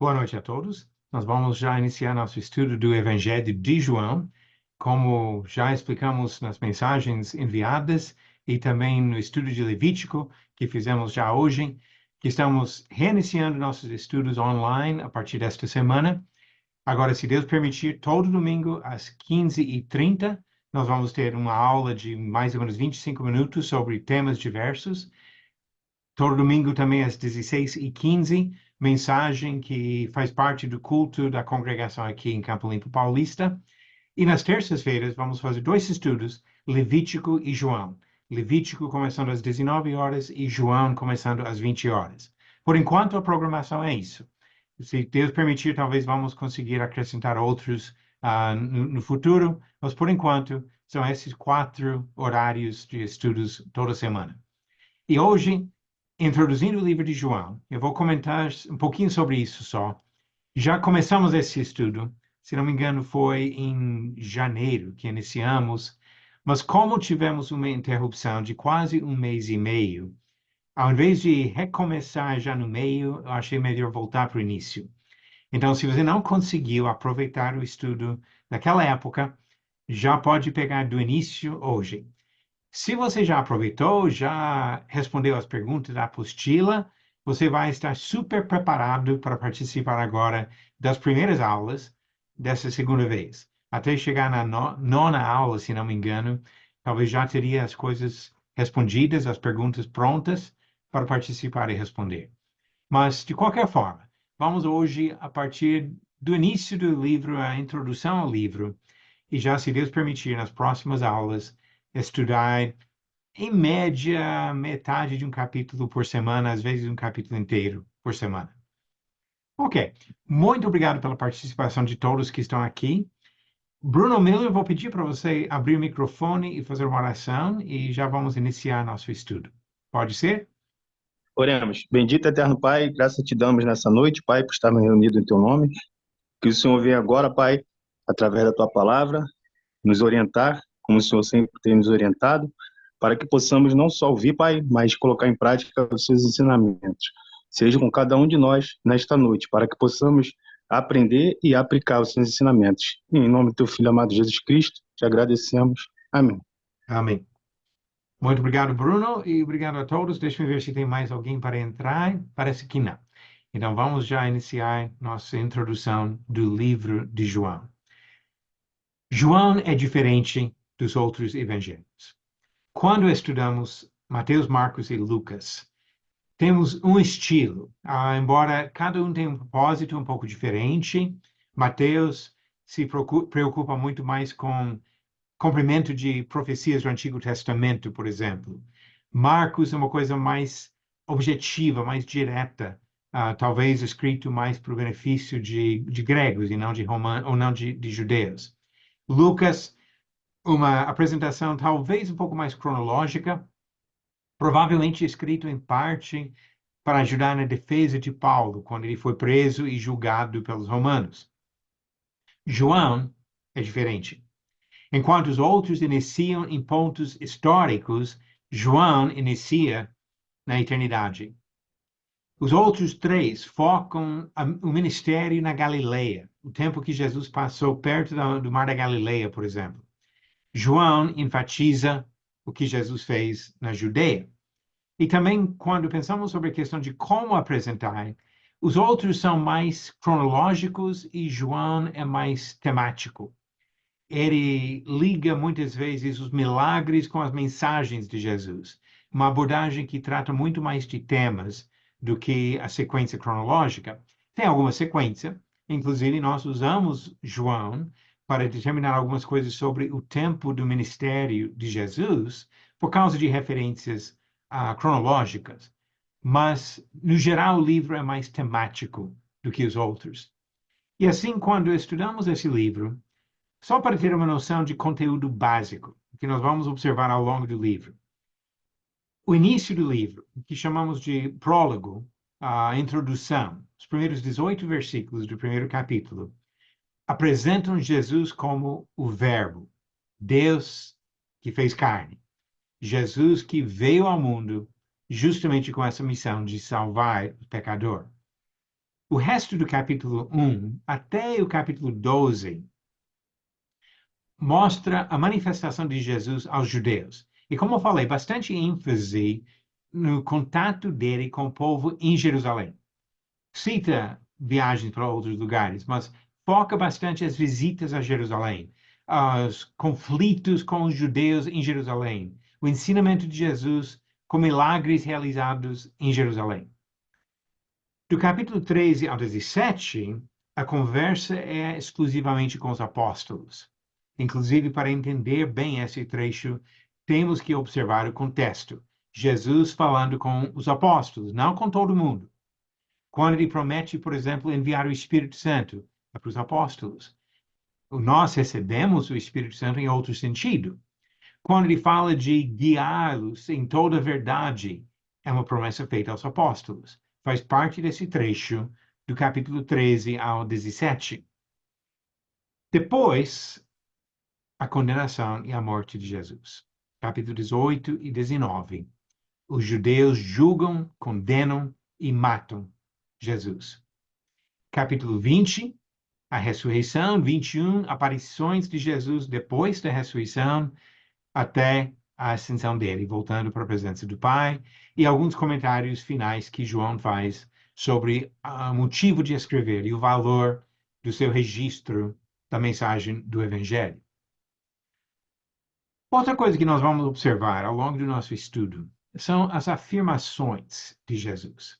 Boa noite a todos. Nós vamos já iniciar nosso estudo do Evangelho de João, como já explicamos nas mensagens enviadas e também no estudo de Levítico que fizemos já hoje, que estamos reiniciando nossos estudos online a partir desta semana. Agora, se Deus permitir, todo domingo às 15h30, nós vamos ter uma aula de mais ou menos 25 minutos sobre temas diversos. Todo domingo também às 16h15, mensagem que faz parte do culto da congregação aqui em Campo Limpo Paulista. E nas terças-feiras vamos fazer dois estudos, Levítico e João. Levítico começando às 19 horas e João começando às 20 horas. Por enquanto, a programação é isso. Se Deus permitir, talvez vamos conseguir acrescentar outros no futuro, mas por enquanto são esses 4 horários de estudos toda semana. E hoje, introduzindo o livro de João, eu vou comentar um pouquinho sobre isso só. Já começamos esse estudo, se não me engano, foi em janeiro que iniciamos, mas como tivemos uma interrupção de quase um mês e meio, ao invés de recomeçar já no meio, eu achei melhor voltar para o início. Então, se você não conseguiu aproveitar o estudo daquela época, já pode pegar do início hoje. Se você já aproveitou, já respondeu as perguntas da apostila, você vai estar super preparado para participar agora das primeiras aulas dessa segunda vez. Até chegar na nona aula, se não me engano, talvez já teria as coisas respondidas, as perguntas prontas para participar e responder. Mas, de qualquer forma, vamos hoje, a partir do início do livro, a introdução ao livro, e já, se Deus permitir, nas próximas aulas, estudar, em média, metade de um capítulo por semana, às vezes um capítulo inteiro por semana. Ok, muito obrigado pela participação de todos que estão aqui. Bruno Miller, eu vou pedir para você abrir o microfone e fazer uma oração, e já vamos iniciar nosso estudo. Pode ser? Oremos. Bendito eterno Pai, graças te damos nessa noite, Pai, por estarmos reunidos em teu nome. Que o Senhor venha agora, Pai, através da tua palavra, nos orientar, como o Senhor sempre tem nos orientado, para que possamos não só ouvir, Pai, mas colocar em prática os seus ensinamentos. Seja com cada um de nós nesta noite, para que possamos aprender e aplicar os seus ensinamentos. Em nome do teu Filho amado Jesus Cristo, te agradecemos. Amém. Amém. Muito obrigado, Bruno, e obrigado a todos. Deixa eu ver se tem mais alguém para entrar. Parece que não. Então, vamos já iniciar nossa introdução do livro de João. João é diferente dos outros evangelhos. Quando estudamos Mateus, Marcos e Lucas, temos um estilo, embora cada um tenha um propósito um pouco diferente. Mateus se preocupa muito mais com cumprimento de profecias do Antigo Testamento, por exemplo. Marcos é uma coisa mais objetiva, mais direta, talvez escrito mais para o benefício de gregos e não de romanos ou não de judeus. Lucas, uma apresentação talvez um pouco mais cronológica, provavelmente escrito em parte para ajudar na defesa de Paulo, quando ele foi preso e julgado pelos romanos. João é diferente. Enquanto os outros iniciam em pontos históricos, João inicia na eternidade. Os outros 3 focam o ministério na Galileia, o tempo que Jesus passou perto do Mar da Galileia, por exemplo. João enfatiza o que Jesus fez na Judeia. E também, quando pensamos sobre a questão de como apresentar, os outros são mais cronológicos e João é mais temático. Ele liga muitas vezes os milagres com as mensagens de Jesus, uma abordagem que trata muito mais de temas do que a sequência cronológica. Tem alguma sequência, inclusive nós usamos João para determinar algumas coisas sobre o tempo do ministério de Jesus, por causa de referências cronológicas. Mas, no geral, o livro é mais temático do que os outros. E assim, quando estudamos esse livro, só para ter uma noção de conteúdo básico, que nós vamos observar ao longo do livro. O início do livro, que chamamos de prólogo, a introdução, os primeiros 18 versículos do primeiro capítulo, apresentam Jesus como o Verbo, Deus que fez carne. Jesus que veio ao mundo justamente com essa missão de salvar o pecador. O resto do capítulo 1 até o capítulo 12 mostra a manifestação de Jesus aos judeus. E como eu falei, bastante ênfase no contato dele com o povo em Jerusalém. Cita viagens para outros lugares, mas foca bastante as visitas a Jerusalém, os conflitos com os judeus em Jerusalém, o ensinamento de Jesus com milagres realizados em Jerusalém. Do capítulo 13 ao 17, a conversa é exclusivamente com os apóstolos. Inclusive, para entender bem esse trecho, temos que observar o contexto. Jesus falando com os apóstolos, não com todo mundo. Quando ele promete, por exemplo, enviar o Espírito Santo para os apóstolos, nós recebemos o Espírito Santo em outro sentido. Quando ele fala de guiá-los em toda a verdade, é uma promessa feita aos apóstolos. Faz parte desse trecho do capítulo 13 ao 17. Depois, a condenação e a morte de Jesus. Capítulo 18 e 19. Os judeus julgam, condenam e matam Jesus. Capítulo 20, a ressurreição. 21, aparições de Jesus depois da ressurreição, até a ascensão dele, voltando para a presença do Pai, e alguns comentários finais que João faz sobre o motivo de escrever e o valor do seu registro da mensagem do Evangelho. Outra coisa que nós vamos observar ao longo do nosso estudo são as afirmações de Jesus.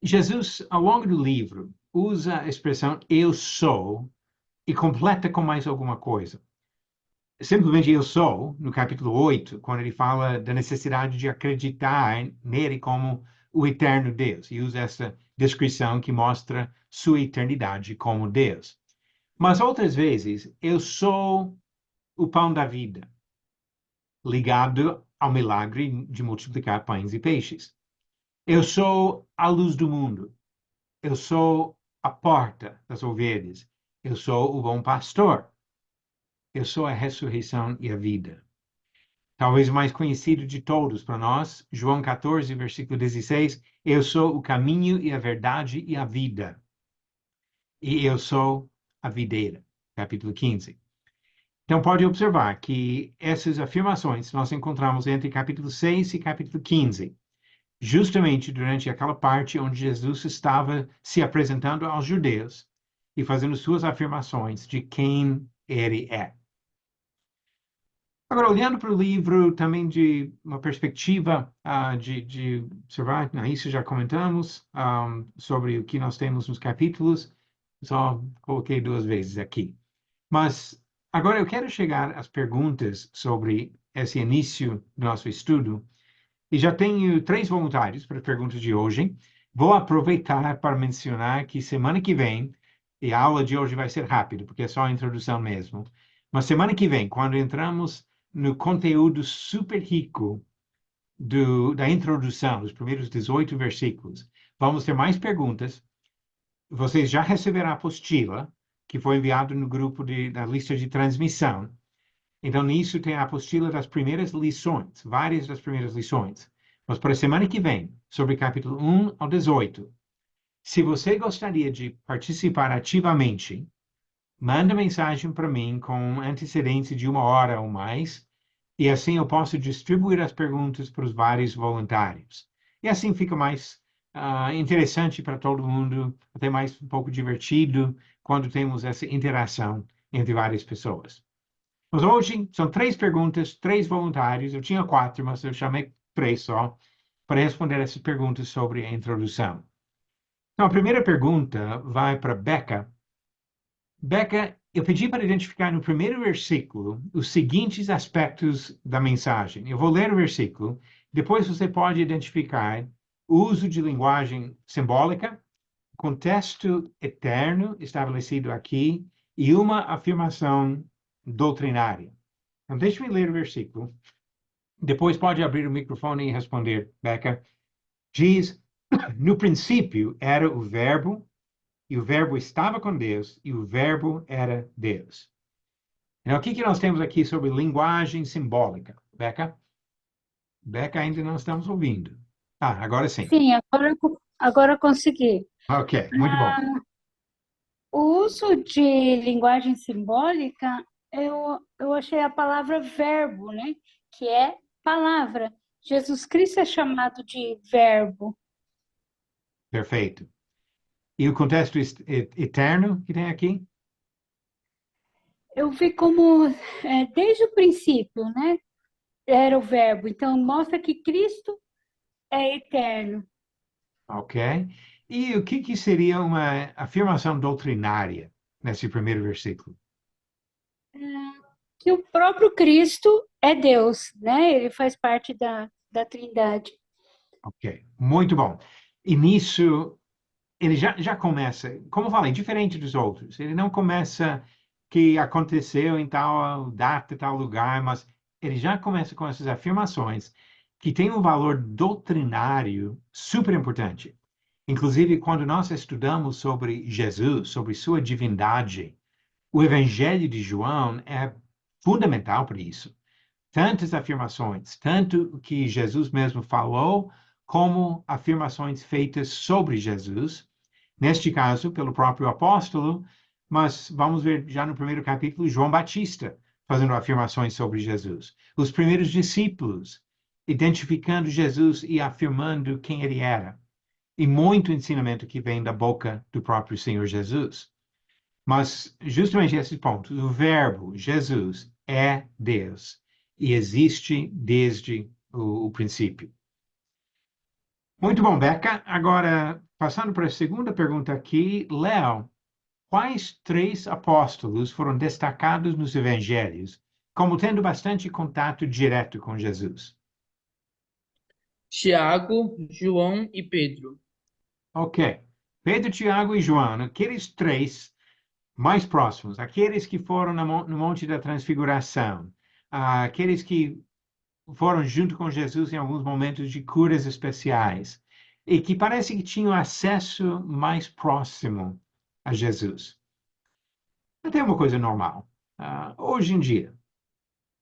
Jesus, ao longo do livro, usa a expressão eu sou e completa com mais alguma coisa. Simplesmente eu sou, no capítulo 8, quando ele fala da necessidade de acreditar nele como o eterno Deus, e usa essa descrição que mostra sua eternidade como Deus. Mas outras vezes, eu sou o pão da vida, ligado ao milagre de multiplicar pães e peixes. Eu sou a luz do mundo. Eu sou a porta das ovelhas. Eu sou o bom pastor. Eu sou a ressurreição e a vida. Talvez o mais conhecido de todos para nós, João 14, versículo 16, eu sou o caminho e a verdade e a vida. E eu sou a videira, capítulo 15. Então, pode observar que essas afirmações nós encontramos entre capítulo 6 e capítulo 15, justamente durante aquela parte onde Jesus estava se apresentando aos judeus e fazendo suas afirmações de quem ele é. Agora, olhando para o livro também de uma perspectiva de observar, isso já comentamos, sobre o que nós temos nos capítulos, só coloquei 2 vezes aqui. Mas agora eu quero chegar às perguntas sobre esse início do nosso estudo, e já tenho 3 voluntários para as perguntas de hoje. Vou aproveitar para mencionar que semana que vem, e a aula de hoje vai ser rápida, porque é só a introdução mesmo, mas semana que vem, quando entramos no conteúdo super rico da introdução, dos primeiros 18 versículos, vamos ter mais perguntas. Vocês já receberam a apostila, que foi enviado no grupo da lista de transmissão. Então, nisso tem a apostila das primeiras lições, várias das primeiras lições. Mas para a semana que vem, sobre capítulo 1 ao 18, se você gostaria de participar ativamente, manda mensagem para mim com antecedência de 1 hora ou mais, e assim eu posso distribuir as perguntas para os vários voluntários. E assim fica mais interessante para todo mundo, até mais um pouco divertido, quando temos essa interação entre várias pessoas. Mas hoje são 3 perguntas, 3 voluntários. Eu tinha 4, mas eu chamei 3 só, para responder essas perguntas sobre a introdução. Então, a primeira pergunta vai para Becca. Becca, eu pedi para identificar no primeiro versículo os seguintes aspectos da mensagem. Eu vou ler o versículo, depois você pode identificar o uso de linguagem simbólica, contexto eterno estabelecido aqui e uma afirmação doutrinária. Então, deixe-me ler o versículo. Depois pode abrir o microfone e responder, Becca. Diz, no princípio era o verbo, e o verbo estava com Deus, e o verbo era Deus. Então, o que nós temos aqui sobre linguagem simbólica? Becca? Becca, ainda não estamos ouvindo. Agora sim. Sim, agora consegui. Ok, muito bom. O uso de linguagem simbólica, eu achei a palavra verbo, né? Que é palavra. Jesus Cristo é chamado de verbo. Perfeito. E o contexto eterno que tem aqui? Eu vi como, desde o princípio, né? Era o verbo. Então, mostra que Cristo é eterno. Ok. E o que seria uma afirmação doutrinária nesse primeiro versículo? Que o próprio Cristo é Deus, né? Ele faz parte da Trindade. Ok, muito bom. E nisso, ele já começa, como eu falei, diferente dos outros. Ele não começa que aconteceu em tal data, tal lugar, mas ele já começa com essas afirmações que têm um valor doutrinário super importante. Inclusive, quando nós estudamos sobre Jesus, sobre sua divindade, o Evangelho de João é fundamental para isso. Tantas afirmações, tanto o que Jesus mesmo falou, como afirmações feitas sobre Jesus, neste caso, pelo próprio apóstolo, mas vamos ver já no primeiro capítulo, João Batista fazendo afirmações sobre Jesus. Os primeiros discípulos identificando Jesus e afirmando quem ele era. E muito ensinamento que vem da boca do próprio Senhor Jesus. Mas justamente esse ponto, o verbo Jesus é Deus e existe desde o princípio. Muito bom, Beca. Agora, passando para a segunda pergunta aqui, Léo, quais três apóstolos foram destacados nos evangelhos como tendo bastante contato direto com Jesus? Tiago, João e Pedro. Ok. Pedro, Tiago e João, aqueles três mais próximos, aqueles que foram no Monte da Transfiguração, aqueles que foram junto com Jesus em alguns momentos de curas especiais, e que parece que tinham acesso mais próximo a Jesus. Até uma coisa normal. Hoje em dia,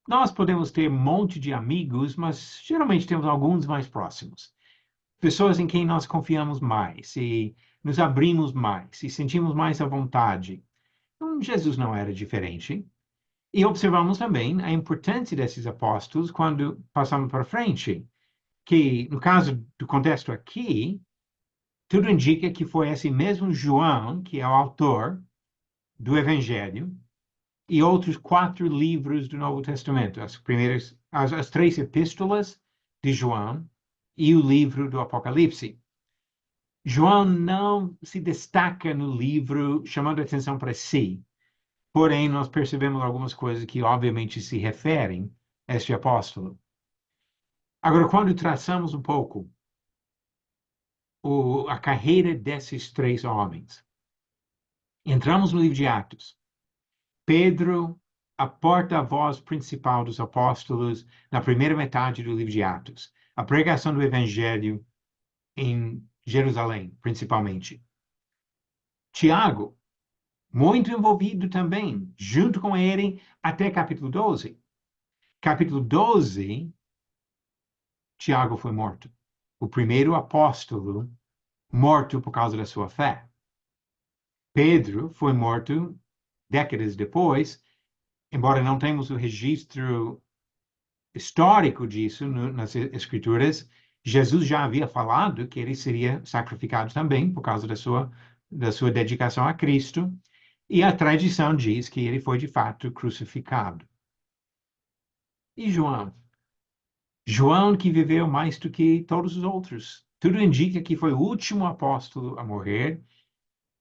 nós podemos ter um monte de amigos, mas geralmente temos alguns mais próximos. Pessoas em quem nós confiamos mais e nos abrimos mais e sentimos mais à vontade. Então, Jesus não era diferente. E observamos também a importância desses apóstolos quando passamos para frente, que no caso do contexto aqui, tudo indica que foi esse mesmo João, que é o autor do Evangelho, e outros quatro livros do Novo Testamento, as primeiras, as três epístolas de João e o livro do Apocalipse. João não se destaca no livro chamando atenção para si, porém nós percebemos algumas coisas que obviamente se referem a este apóstolo. Agora, quando traçamos um pouco a carreira desses três homens, entramos no livro de Atos. Pedro, a porta-voz principal dos apóstolos na primeira metade do livro de Atos. A pregação do evangelho em Jerusalém, principalmente. Tiago, muito envolvido também, junto com ele, até capítulo 12. Capítulo 12, Tiago foi morto. O primeiro apóstolo morto por causa da sua fé. Pedro foi morto décadas depois, embora não tenhamos o registro histórico disso nas Escrituras, Jesus já havia falado que ele seria sacrificado também por causa da sua dedicação a Cristo, e a tradição diz que ele foi de fato crucificado. E João? João que viveu mais do que todos os outros. Tudo indica que foi o último apóstolo a morrer,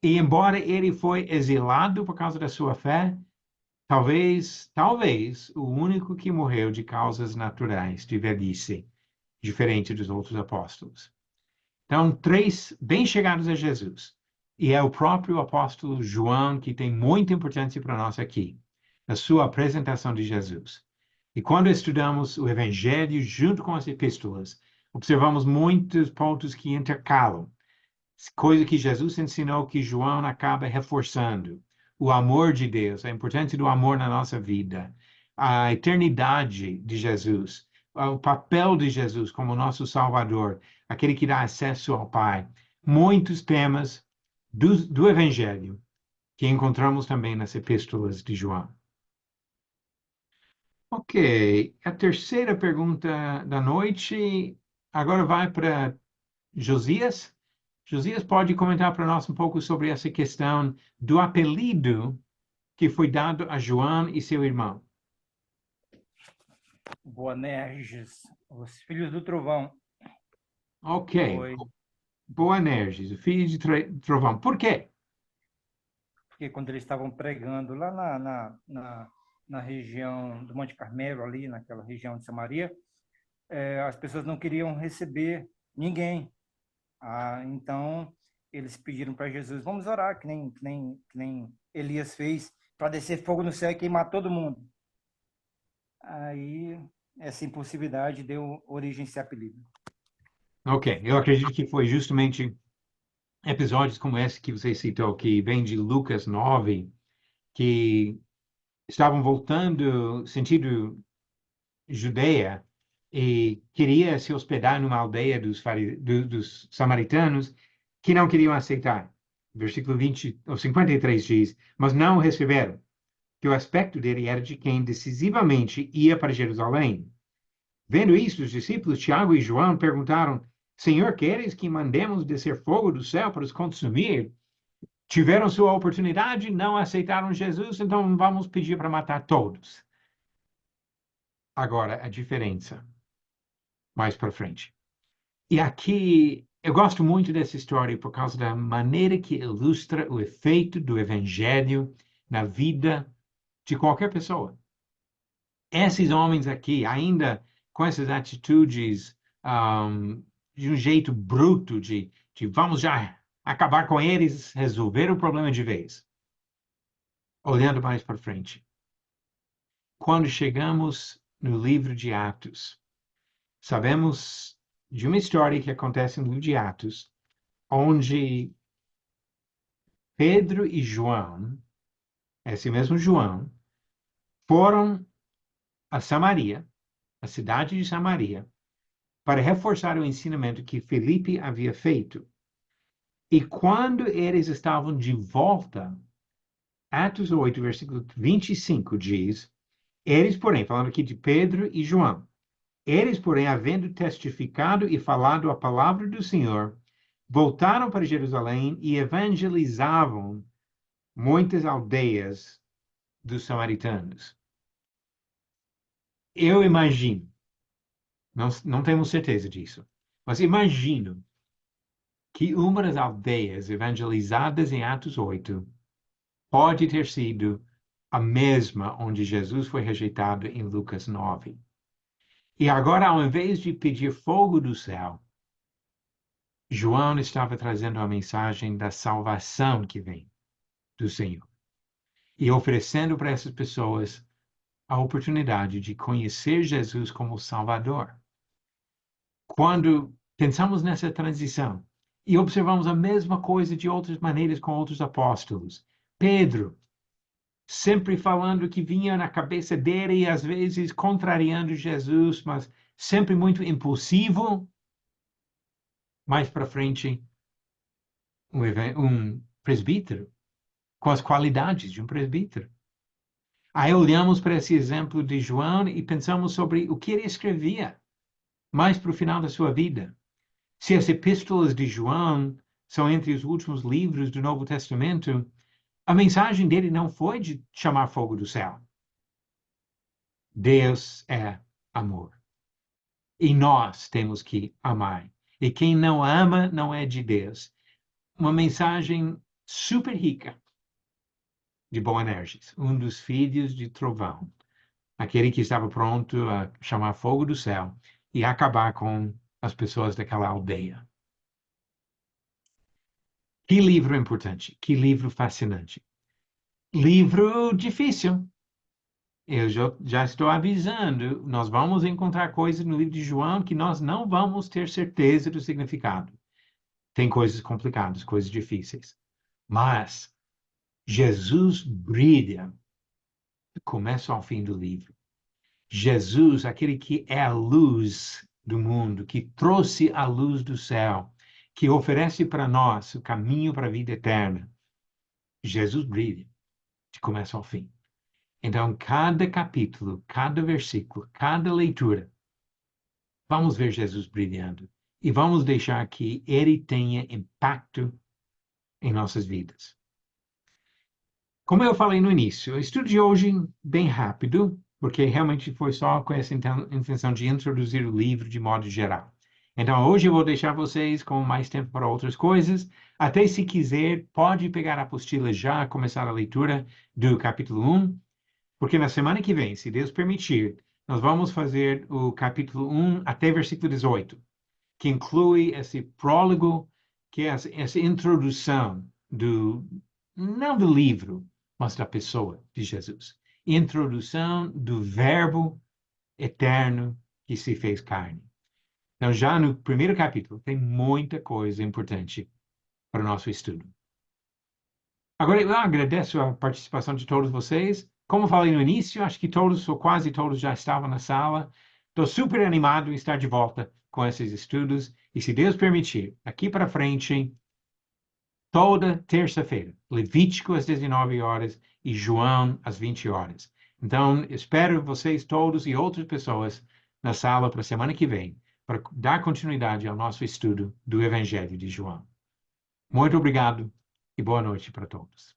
e embora ele foi exilado por causa da sua fé, talvez o único que morreu de causas naturais, de velhice, diferente dos outros apóstolos. Então, três bem chegados a Jesus. E é o próprio apóstolo João que tem muita importância para nós aqui, na sua apresentação de Jesus. E quando estudamos o Evangelho junto com as epístolas, observamos muitos pontos que intercalam, coisa que Jesus ensinou que João acaba reforçando. O amor de Deus, a importância do amor na nossa vida, a eternidade de Jesus, o papel de Jesus como nosso Salvador, aquele que dá acesso ao Pai. Muitos temas do Evangelho, que encontramos também nas epístolas de João. Ok, a terceira pergunta da noite agora vai para Josias. Josias pode comentar para nós um pouco sobre essa questão do apelido que foi dado a João e seu irmão. Boanerges, os filhos do trovão. Ok, Foi Boanerges, o filho de Trovão. Por quê? porque quando eles estavam pregando lá na região do Monte Carmelo, ali naquela região de Samaria, as pessoas não queriam receber ninguém. Então, eles pediram para Jesus, vamos orar, que nem Elias fez, para descer fogo no céu e queimar todo mundo. Aí, essa impossibilidade deu origem a esse apelido. Ok, eu acredito que foi justamente episódios como esse que você citou, que vem de Lucas 9, que estavam voltando sentido Judeia e queria se hospedar numa aldeia dos samaritanos que não queriam aceitar. Versículo 20, ou 53 diz, mas não o receberam, que o aspecto dele era de quem decisivamente ia para Jerusalém. Vendo isso, os discípulos Tiago e João perguntaram, Senhor, queres que mandemos descer fogo do céu para os consumir? Tiveram sua oportunidade, não aceitaram Jesus, então vamos pedir para matar todos. Agora, a diferença, mais para frente. E aqui, eu gosto muito dessa história por causa da maneira que ilustra o efeito do evangelho na vida de qualquer pessoa. Esses homens aqui, ainda com essas atitudes de um jeito bruto, de vamos já acabar com eles, resolver o problema de vez. Olhando mais para frente. Quando chegamos no livro de Atos, sabemos de uma história que acontece no livro de Atos, onde Pedro e João, esse mesmo João, foram a Samaria, a cidade de Samaria, para reforçar o ensinamento que Felipe havia feito. E quando eles estavam de volta, Atos 8, versículo 25 diz, eles, porém, falando aqui de Pedro e João, eles, porém, havendo testificado e falado a palavra do Senhor, voltaram para Jerusalém e evangelizavam muitas aldeias dos samaritanos. Eu imagino, não temos certeza disso, mas imagino que uma das aldeias evangelizadas em Atos 8 pode ter sido a mesma onde Jesus foi rejeitado em Lucas 9. E agora, ao invés de pedir fogo do céu, João estava trazendo a mensagem da salvação que vem do Senhor e oferecendo para essas pessoas a oportunidade de conhecer Jesus como Salvador. Quando pensamos nessa transição e observamos a mesma coisa de outras maneiras com outros apóstolos, Pedro, sempre falando que vinha na cabeça dele e às vezes contrariando Jesus, mas sempre muito impulsivo. Mais para frente, um presbítero, com as qualidades de um presbítero. Aí olhamos para esse exemplo de João e pensamos sobre o que ele escrevia mais para o final da sua vida. Se as epístolas de João são entre os últimos livros do Novo Testamento, a mensagem dele não foi de chamar fogo do céu. Deus é amor. E nós temos que amar. E quem não ama não é de Deus. Uma mensagem super rica de Boanerges, um dos filhos de Trovão, aquele que estava pronto a chamar fogo do céu e acabar com as pessoas daquela aldeia. Que livro importante, que livro fascinante. Livro difícil. Eu já estou avisando, nós vamos encontrar coisas no livro de João que nós não vamos ter certeza do significado. Tem coisas complicadas, coisas difíceis. Mas Jesus brilha do começo ao fim do livro. Jesus, aquele que é a luz do mundo, que trouxe a luz do céu, que oferece para nós o caminho para a vida eterna, Jesus brilha de começo ao fim. Então, cada capítulo, cada versículo, cada leitura, vamos ver Jesus brilhando e vamos deixar que ele tenha impacto em nossas vidas. Como eu falei no início, o estudo de hoje bem rápido, porque realmente foi só com essa intenção de introduzir o livro de modo geral. Então, hoje eu vou deixar vocês com mais tempo para outras coisas. Até se quiser, pode pegar a apostila já, começar a leitura do capítulo 1, porque na semana que vem, se Deus permitir, nós vamos fazer o capítulo 1 até versículo 18, que inclui esse prólogo, que é essa introdução não do livro, mas da pessoa de Jesus. Introdução do Verbo eterno que se fez carne. Então, já no primeiro capítulo, tem muita coisa importante para o nosso estudo. Agora, eu agradeço a participação de todos vocês. Como falei no início, acho que todos, ou quase todos, já estavam na sala. Estou super animado em estar de volta com esses estudos. E, se Deus permitir, daqui para frente, toda terça-feira, Levítico às 19 horas e João às 20 horas. Então, espero vocês todos e outras pessoas na sala para a semana que vem, para dar continuidade ao nosso estudo do Evangelho de João. Muito obrigado e boa noite para todos.